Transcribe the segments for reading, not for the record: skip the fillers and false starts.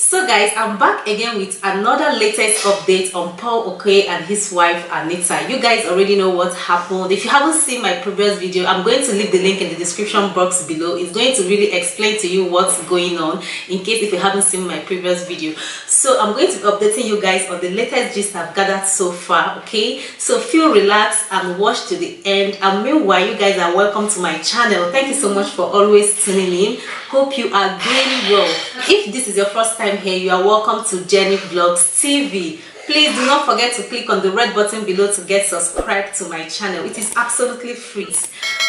So guys, I'm back again with another latest update on Paul Okoye and his wife Anita. You guys already know what happened. If you haven't seen my previous video, I'm going to leave the link in the description box below. It's going to really explain to you what's going on in case if you haven't seen my previous video. So I'm going to be updating you guys on the latest gist I've gathered so far, okay? So feel relaxed and watch to the end. And meanwhile, you guys are welcome to my channel. Thank you so much for always tuning in. Hope you are doing well. If this is your first time here, you are welcome to Jenny Vlogs TV. Please do not forget to click on the red button below to get subscribed to my channel. It is absolutely free.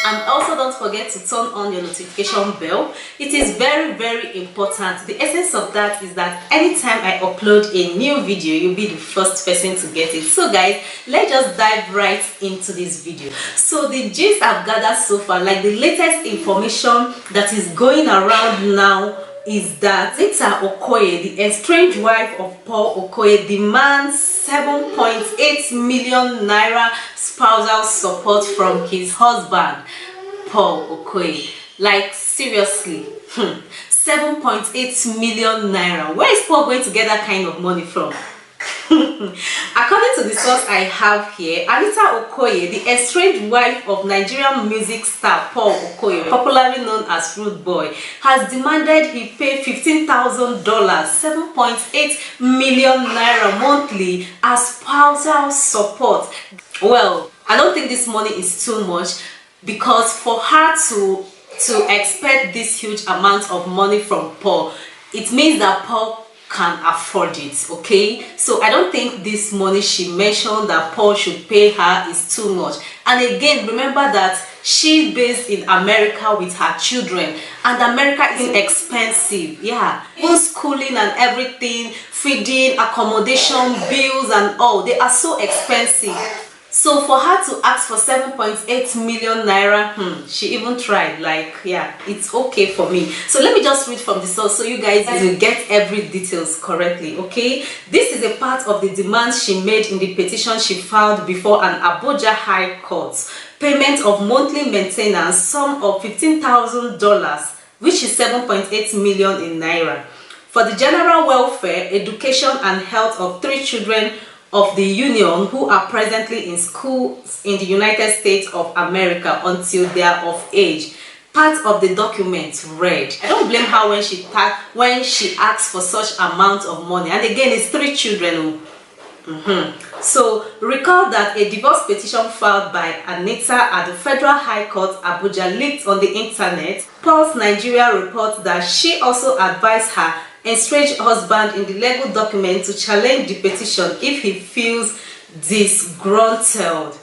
And also don't forget to turn on your notification bell. It is very important. The essence of that is that anytime I upload a new video, you'll be the first person to get it. So guys, let's just dive right into this video. So the gist I've gathered so far, like the latest information that is going around now, is that Anita Okoye, the estranged wife of Paul Okoye, demands 7.8 million naira spousal support from his husband, Paul Okoye. Like, seriously, 7.8 million naira. Where is Paul going to get that kind of money from? According to the source I have here, Anita Okoye, the estranged wife of Nigerian music star Paul Okoye, popularly known as Rude Boy, has demanded he pay $15,000, 7.8 million naira monthly as spousal support. Well, I don't think this money is too much, because for her to expect this huge amount of money from Paul, it means that Paul can afford it, okay? So I don't think this money she mentioned that Paul should pay her is too much. And again, remember that she's based in America with her children, and America is expensive. Yeah, even schooling and everything, feeding, accommodation, bills and all, they are so expensive. So for her to ask for 7.8 million naira, she even tried. Like, yeah, it's okay for me. So let me just read from the source so you guys will get every details correctly, okay? This is a part of the demands she made in the petition she filed before an Abuja High Court. Payment of monthly maintenance, sum of $15,000, which is 7.8 million in naira, for the general welfare, education and health of 3 children of the union who are presently in schools in the United States of America until they are of age. Part of the document read. I don't blame her when she asks for such amount of money. And again, it's 3 children. So recall that a divorce petition filed by Anita at the Federal High Court Abuja leaked on the internet. Pulse Nigeria reports that she also advised her estranged husband in the legal document to challenge the petition if he feels disgruntled.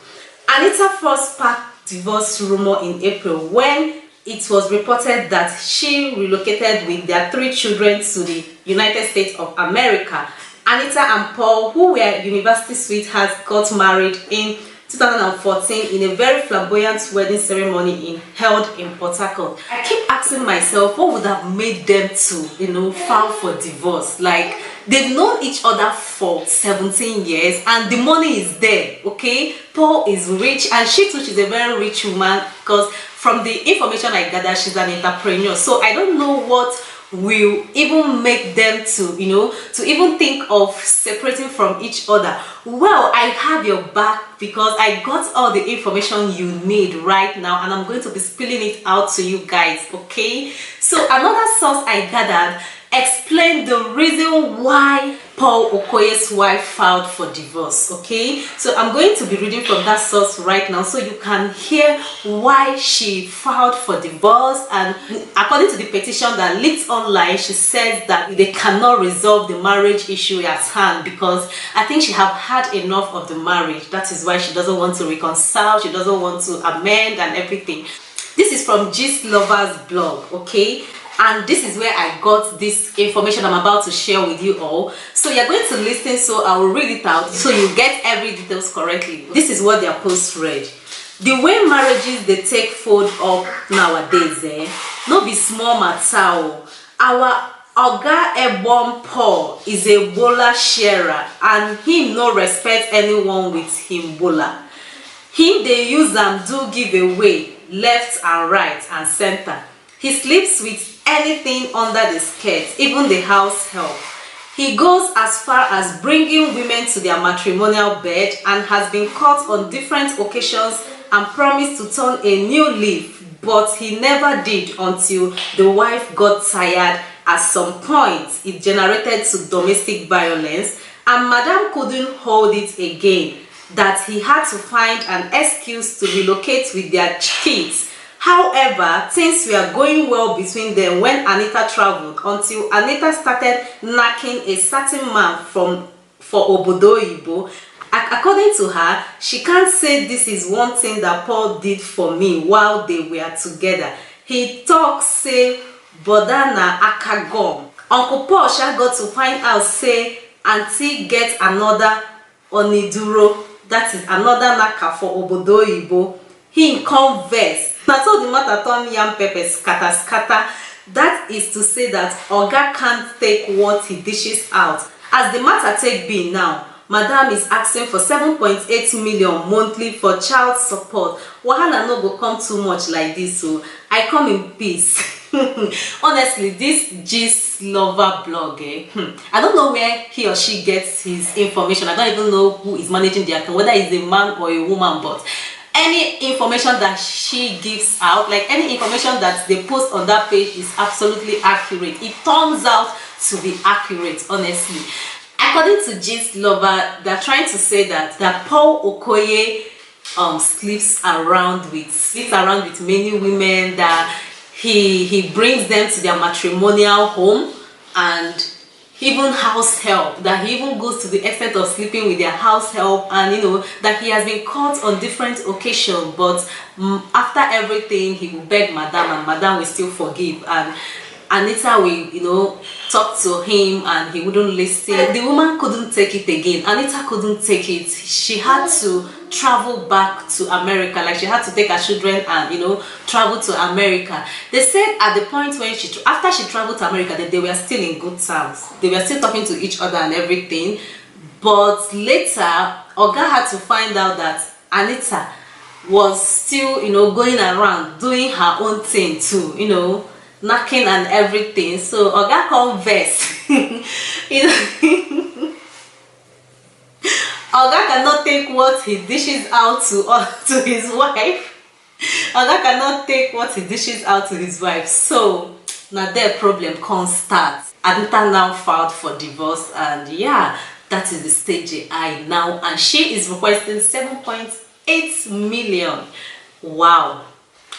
Anita first sparked divorce rumor in April when it was reported that she relocated with their 3 children to the United States of America. Anita and Paul, who were university sweethearts, got married in 2014 in a very flamboyant wedding ceremony held in Port Harcourt. I keep asking myself, what would have made them to, file for divorce? Like, they've known each other for 17 years and the money is there, okay? Paul is rich and she too, she's a very rich woman, because from the information I gather, she's an entrepreneur. So I don't know what will even make them to even think of separating from each other. Well, I have your back because I got all the information you need right now and I'm going to be spilling it out to you guys, okay? So another source I gathered explained the reason why Paul Okoye's wife filed for divorce, okay? So I'm going to be reading from that source right now so you can hear why she filed for divorce. And according to the petition that leaked online, she says that they cannot resolve the marriage issue at hand because I think she have had enough of the marriage. That is why she doesn't want to reconcile, she doesn't want to amend and everything. This is from Gist Lovers blog, okay? And this is where I got this information I'm about to share with you all. So you're going to listen, so I will read it out so you get every details correctly. This is what their post read. The way marriages they take fold up nowadays, no be small matter. Our Oga Ebon Paul is a bola sharer and him no respect anyone with him bola. Him they use them do give away left and right and center. He sleeps with anything under the skirt, even the house help. He goes as far as bringing women to their matrimonial bed and has been caught on different occasions and promised to turn a new leaf, but he never did until the wife got tired. At some point, it generated to domestic violence, and Madam couldn't hold it again, that he had to find an excuse to relocate with their kids. However, things were going well between them when Anita traveled, until Anita started knocking a certain man for Obodo Oyibo. According to her, she can't say this is one thing that Paul did for me while they were together. He talks, say, Bodana Akagom. Uncle Paul got to find out, say, Auntie get another Oniduro, that is another naka for Obodo Oyibo. He converse. Now so the matter turn yam pepper scatter. That is to say that Oga can't take what he dishes out. As the matter take be now, Madam is asking for 7.8 million monthly for child support. Wahala no go come too much like this, so I come in peace. Honestly, this Gist Lover blog, I don't know where he or she gets his information. I don't even know who is managing the account, whether it's a man or a woman, but any information that she gives out, like any information that they post on that page, is absolutely accurate. It turns out to be accurate, honestly. According to Gist Lover, they're trying to say that Paul Okoye sleeps around with many women, that he brings them to their matrimonial home, and even house help, that he even goes to the extent of sleeping with their house help, and that he has been caught on different occasions, but after everything he will beg Madam, and Madam will still forgive, and Anita will talk to him and he wouldn't listen. The woman couldn't take it again. Anita couldn't take it. She had to travel back to America. Like, she had to take her children and travel to America. They said at the point when after she traveled to America, that they were still in good terms. They were still talking to each other and everything. But later, Oga had to find out that Anita was still going around doing her own thing too, knocking and everything. So Oga converse. Oga cannot take what he dishes out to his wife. Oga cannot take what he dishes out to his wife. So now their problem can't start. Anita now filed for divorce, and yeah, that is the stage they are now, and she is requesting 7.8 million. Wow.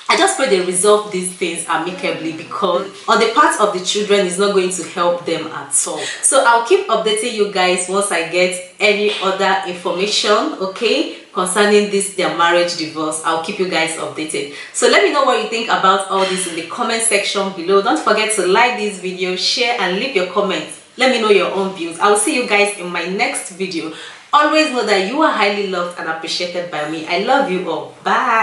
I just pray they resolve these things amicably, because on the part of the children is not going to help them at all. So I'll keep updating you guys once I get any other information, okay, concerning their marriage divorce. I'll keep you guys updated. So let me know what you think about all this in the comment section below. Don't forget to like this video, share, and leave your comments. Let me know your own views. I will see you guys in my next video. Always know that you are highly loved and appreciated by me. I love you all. Bye.